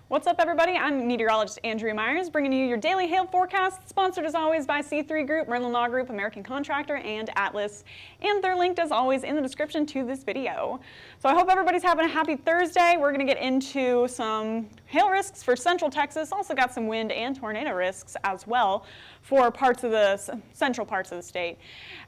What's up, everybody? I'm meteorologist Andrea Myers, bringing you your daily hail forecast, sponsored as always by C3 Group, Merlin Law Group, American Contractor, and Atlas. And they're linked as always in the description to this video. So I hope everybody's having a happy Thursday. We're going to get into some hail risks for central Texas. Also got some wind and tornado risks as well for parts of the central parts of the state.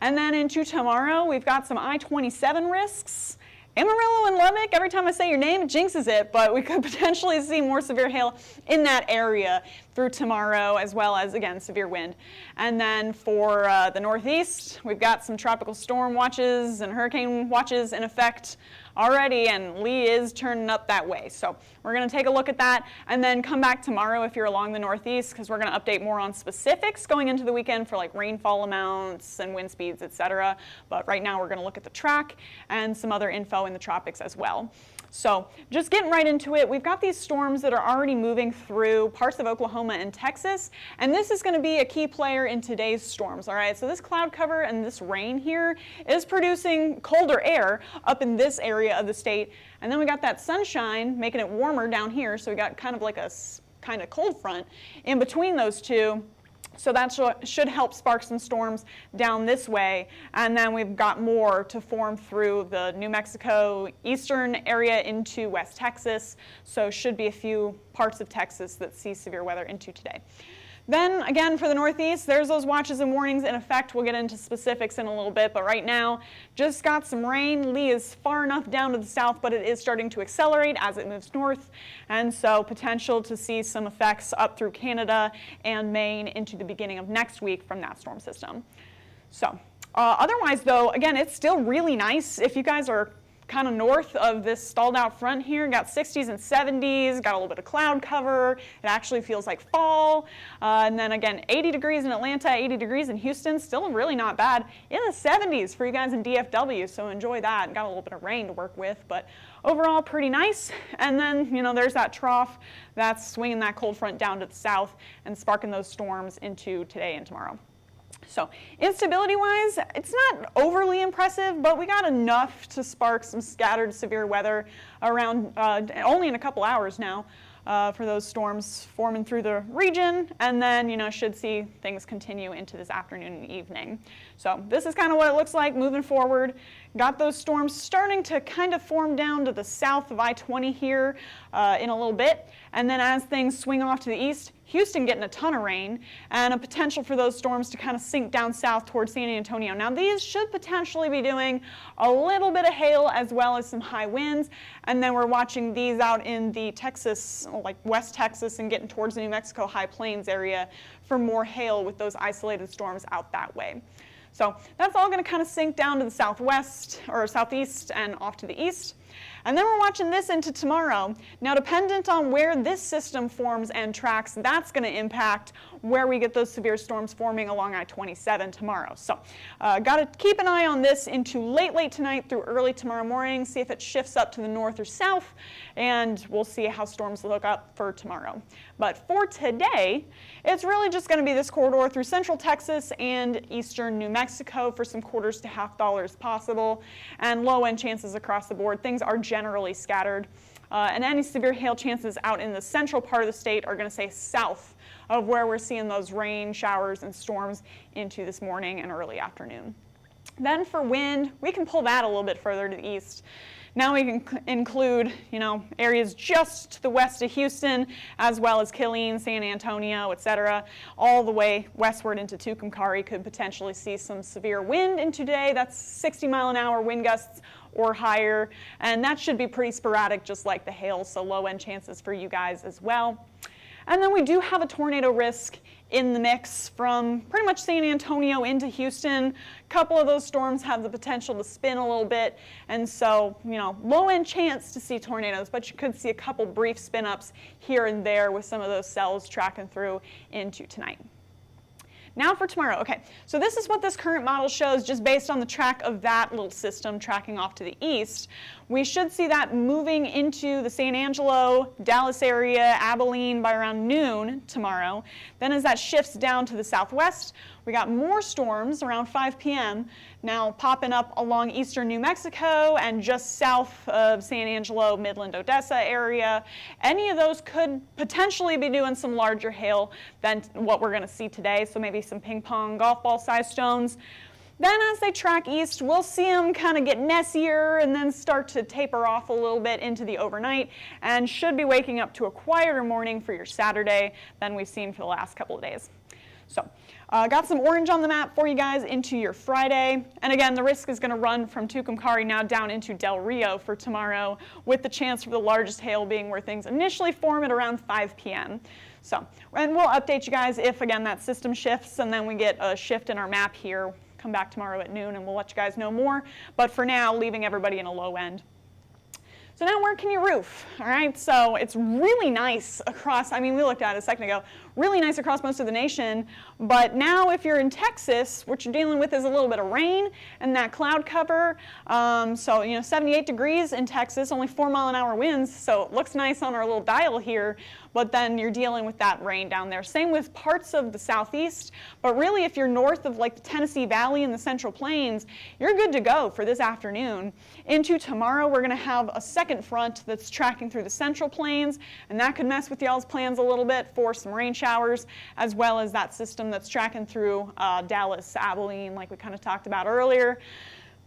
And then into tomorrow, we've got some I-27 risks. Amarillo and Lubbock, every time I say your name, it jinxes it, but we could potentially see more severe hail in that area through tomorrow, as well as, again, severe wind. And then for the Northeast, we've got some tropical storm watches and hurricane watches in effect already, and Lee is turning up that way. So we're going to take a look at that and then come back tomorrow if you're along the Northeast, because we're going to update more on specifics going into the weekend for like rainfall amounts and wind speeds, etc. But right now we're going to look at the track and some other info in the tropics as well. So just getting right into it, we've got these storms that are already moving through parts of Oklahoma and Texas, and this is going to be a key player in today's storms, all right? So this cloud cover and this rain here is producing colder air up in this area of the state, and then we got that sunshine making it warmer down here, so we got kind of like a kind of cold front in between those two. So that should help spark some storms down this way. And then we've got more to form through the New Mexico eastern area into West Texas. So should be a few parts of Texas that see severe weather into today. Then again, for the Northeast, there's those watches and warnings in effect. We'll get into specifics in a little bit, but right now, just got some rain. Lee is far enough down to the south, but it is starting to accelerate as it moves north, and so potential to see some effects up through Canada and Maine into the beginning of next week from that storm system. So otherwise, though, again, it's still really nice if you guys are kind of north of this stalled out front here. Got 60s and 70s, got a little bit of cloud cover. It actually feels like fall. And then again, 80 degrees in Atlanta, 80 degrees in Houston, still really not bad. In the 70s for you guys in DFW, so enjoy that. Got a little bit of rain to work with, but overall pretty nice. And then, you know, there's that trough that's swinging that cold front down to the south and sparking those storms into today and tomorrow. So instability-wise, it's not overly impressive, but we got enough to spark some scattered severe weather around only in a couple hours now for those storms forming through the region, and then, you know, should see things continue into this afternoon and evening. So this is kind of what it looks like moving forward. Got those storms starting to kind of form down to the south of I-20 here in a little bit, and then as things swing off to the east, Houston getting a ton of rain and a potential for those storms to kind of sink down south towards San Antonio. Now these should potentially be doing a little bit of hail as well as some high winds, and then we're watching these out in the Texas, like West Texas, and getting towards the New Mexico High Plains area for more hail with those isolated storms out that way. So that's all going to kind of sink down to the southwest or southeast and off to the east. And then we're watching this into tomorrow. Now, dependent on where this system forms and tracks, that's going to impact where we get those severe storms forming along I-27 tomorrow. So got to keep an eye on this into late tonight through early tomorrow morning, see if it shifts up to the north or south, and we'll see how storms look up for tomorrow. But for today, it's really just going to be this corridor through central Texas and eastern New Mexico for some quarters to half dollars possible, and low end chances across the board. Things are generally scattered, and any severe hail chances out in the central part of the state are going to stay south of where we're seeing those rain, showers, and storms into this morning and early afternoon. Then for wind, we can pull that a little bit further to the east. Now we can include, you know, areas just to the west of Houston, as well as Killeen, San Antonio, etc. All the way westward into Tucumcari could potentially see some severe wind in today. That's 60-mile-an-hour wind gusts or higher, and that should be pretty sporadic, just like the hail, so low-end chances for you guys as well. And then we do have a tornado risk in the mix from pretty much San Antonio into Houston. A couple of those storms have the potential to spin a little bit, and so, low end chance to see tornadoes, but you could see a couple brief spin ups here and there with some of those cells tracking through into tonight. Now for tomorrow. Okay, so this is what this current model shows just based on the track of that little system tracking off to the east. We should see that moving into the San Angelo, Dallas area, Abilene by around noon tomorrow. Then as that shifts down to the southwest, we got more storms around 5 p.m. now popping up along eastern New Mexico and just south of San Angelo, Midland, Odessa area. Any of those could potentially be doing some larger hail than what we're going to see today, so maybe some ping pong golf ball size stones. Then as they track east, we'll see them kind of get messier and then start to taper off a little bit into the overnight, and should be waking up to a quieter morning for your Saturday than we've seen for the last couple of days. So got some orange on the map for you guys into your Friday. And again, the risk is going to run from Tucumcari now down into Del Rio for tomorrow, with the chance for the largest hail being where things initially form at around 5 p.m. So, and we'll update you guys if, again, that system shifts and then we get a shift in our map here. Come back tomorrow at noon and we'll let you guys know more. But for now, leaving everybody in a low end. So now where can you roof? All right, so it's really nice across, we looked at it a second ago, really nice across most of the nation, but now if you're in Texas, what you're dealing with is a little bit of rain and that cloud cover. 78 degrees in Texas, only 4-mile-an-hour winds, so it looks nice on our little dial here, but then you're dealing with that rain down there. Same with parts of the southeast, but really if you're north of like the Tennessee Valley and the Central Plains, you're good to go for this afternoon. Into tomorrow, we're gonna have a second front that's tracking through the Central Plains, and that could mess with y'all's plans a little bit for some rain showers, as well as that system that's tracking through Dallas, Abilene, like we kind of talked about earlier.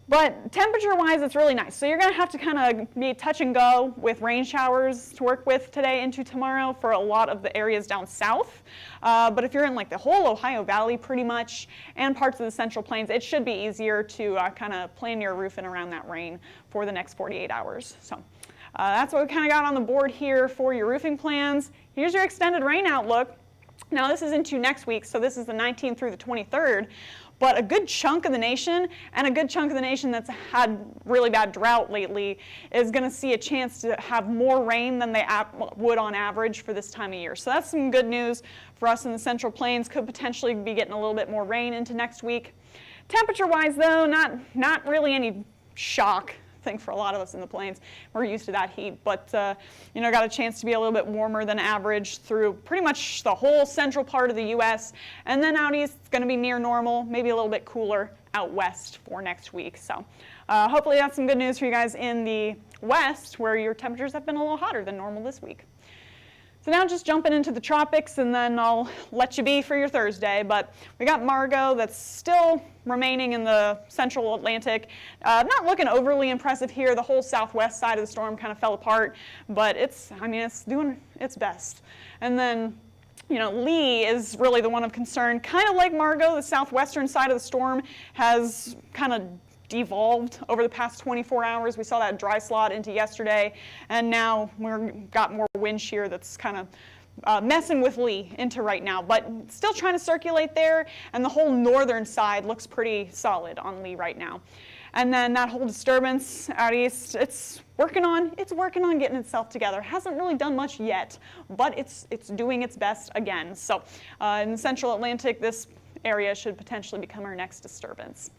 But temperature-wise, it's really nice. So you're going to have to kind of be touch and go with rain showers to work with today into tomorrow for a lot of the areas down south. But if you're in like the whole Ohio Valley pretty much and parts of the Central Plains, it should be easier to kind of plan your roofing around that rain for the next 48 hours. So that's what we kind of got on the board here for your roofing plans. Here's your extended rain outlook. Now this is into next week, so this is the 19th through the 23rd. But a good chunk of the nation, and a good chunk of the nation that's had really bad drought lately, is going to see a chance to have more rain than they would on average for this time of year. So that's some good news for us in the Central Plains. Could potentially be getting a little bit more rain into next week. Temperature-wise, though, not really any shock. I think for a lot of us in the plains, we're used to that heat, but got a chance to be a little bit warmer than average through pretty much the whole central part of the U.S. And then out east, it's going to be near normal, maybe a little bit cooler out west for next week. So hopefully that's some good news for you guys in the west, where your temperatures have been a little hotter than normal this week. So now just jumping into the tropics, and then I'll let you be for your Thursday. But we got Margot that's still remaining in the central Atlantic. Not looking overly impressive here. The whole southwest side of the storm kind of fell apart, but it's doing its best. And then Lee is really the one of concern. Kind of like Margot, the southwestern side of the storm has kind of devolved over the past 24 hours. We saw that dry slot into yesterday, and now we've got more wind shear that's kind of messing with Lee into right now, but still trying to circulate there, and the whole northern side looks pretty solid on Lee right now. And then that whole disturbance out east, it's working on getting itself together. Hasn't really done much yet, but it's doing its best again. So in the central Atlantic, this area should potentially become our next disturbance.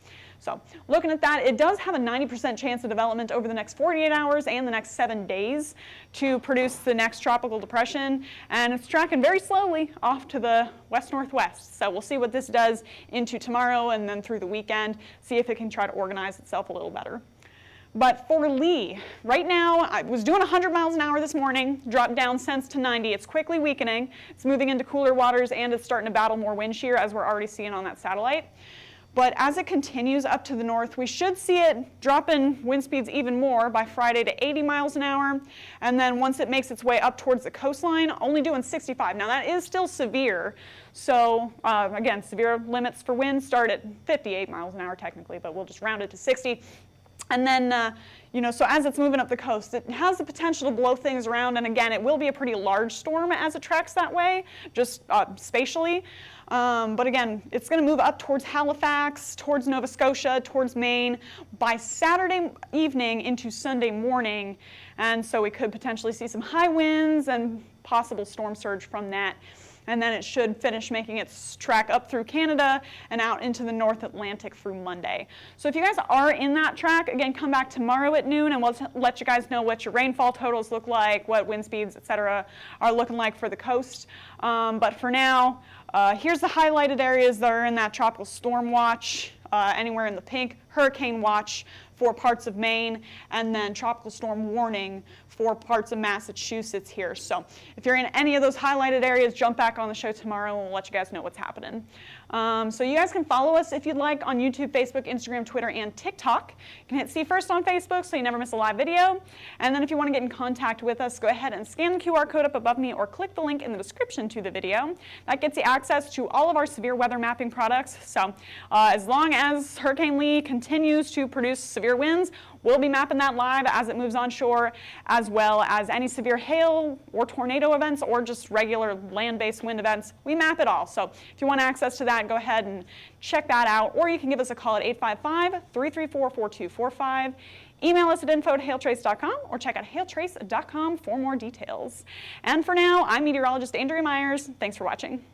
So looking at that, it does have a 90% chance of development over the next 48 hours and the next 7 days to produce the next tropical depression, and it's tracking very slowly off to the west-northwest. So we'll see what this does into tomorrow and then through the weekend, see if it can try to organize itself a little better. But for Lee, right now, I was doing 100 miles an hour this morning, dropped down since to 90. It's quickly weakening. It's moving into cooler waters, and it's starting to battle more wind shear, as we're already seeing on that satellite. But as it continues up to the north, we should see it dropping wind speeds even more by Friday to 80 miles an hour. And then once it makes its way up towards the coastline, only doing 65. Now that is still severe. So again, severe limits for wind start at 58 miles an hour technically, but we'll just round it to 60. And then, so as it's moving up the coast, it has the potential to blow things around. And again, it will be a pretty large storm as it tracks that way, just spatially. But again, it's going to move up towards Halifax, towards Nova Scotia, towards Maine by Saturday evening into Sunday morning. And so we could potentially see some high winds and possible storm surge from that. And then it should finish making its track up through Canada and out into the North Atlantic through Monday. So if you guys are in that track, again, come back tomorrow at noon and we'll let you guys know what your rainfall totals look like, what wind speeds, etc., are looking like for the coast. But for now, here's the highlighted areas that are in that tropical storm watch, anywhere in the pink, hurricane watch for parts of Maine, and then tropical storm warning for parts of Massachusetts here. So if you're in any of those highlighted areas, jump back on the show tomorrow and we'll let you guys know what's happening. So you guys can follow us if you'd like on YouTube, Facebook, Instagram, Twitter, and TikTok. You can hit See First on Facebook so you never miss a live video. And then if you want to get in contact with us, go ahead and scan the QR code up above me or click the link in the description to the video. That gets you access to all of our severe weather mapping products. So as long as Hurricane Lee continues to produce severe winds, we'll be mapping that live as it moves onshore, as well as any severe hail or tornado events or just regular land-based wind events. We map it all. So if you want access to that, go ahead and check that out. Or you can give us a call at 855-334-4245. Email us at info@hailtrace.com or check out hailtrace.com for more details. And for now, I'm meteorologist Andrea Myers. Thanks for watching.